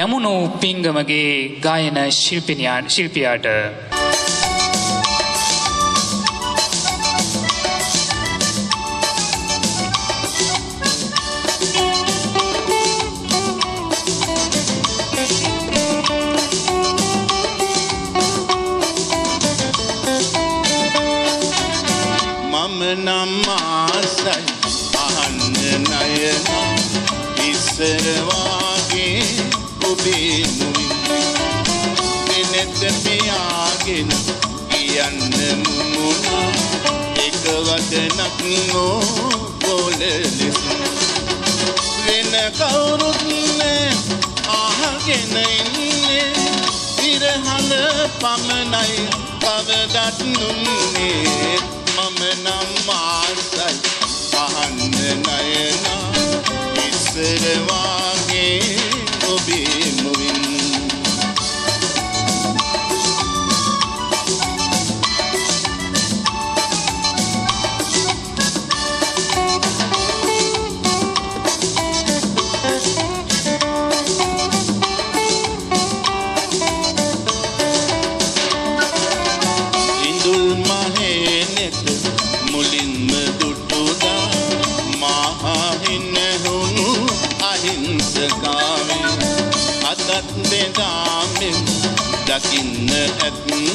ගැමුණු පිංගමගේ ගායන ශිල්පියාට නම් ආසයි අහන්න නයනා ඉස්සර වාගේ ඔබේ මුවින් වෙනත පියාගෙන කියන්න මුමුණා එක වදනක් නොබොල ලෙස වෙන කවුරුත් අහගෙන ඉන්නේ ඉරහල පමණයි කවදත් නුන්නේ මම නම් ආසයි අහන්න නයනා ඉස්සර වාගේ ඔබේ මුවින් දකින්න ඇත්නම්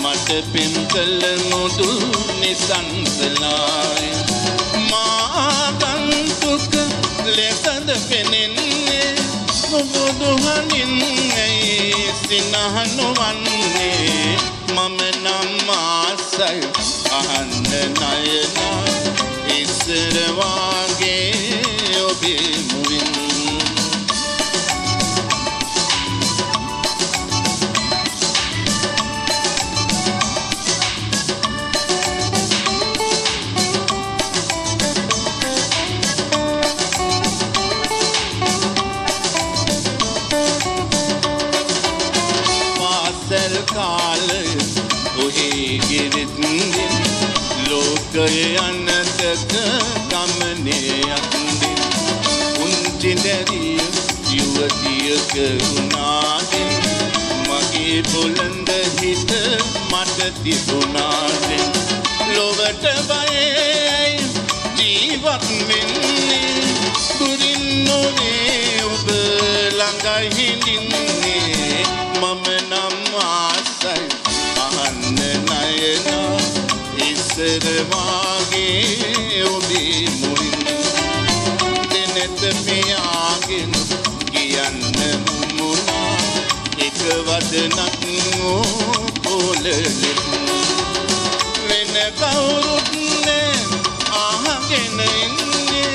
මට පෙම් කළ මුදු නිසංසලාය මාගන්තුක ලෙසද පෙනෙන්නේ බුදු හනින් ඇයි සිනහනුවන්නේ මම නම් ආසයි අහන්න නයනා ඉස්සර වාගේ ඔබේ මුවින් ලෝකයේ අනතක ගමනේ යන්නේ උන්චි දැරිය යුවතියක වුණාදෙන් මගේ බොළඳ හිත මට තිබුණාදෙන් ලොවට බයයි ජීවත් වෙන්නේ දුරින් නොවේ ඔබ ළඟ හිඳින්නේ මම නම් ආසයි අහන්න නයනා ඉස්සර වාගේ ඔබේ මුවින් දෙනෙත පියාගෙන කියන්න මුමුණා එක වදනක් පොල ලෙස වෙන කවුරුත් අහගෙන ඉන්නේ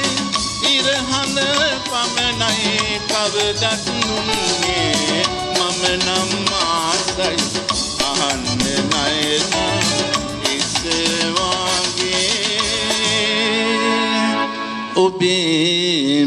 ඉරහල පමණයි කවදත් නුන්නේ මම නම් ආසයි අහන්න නයනා ඔබේ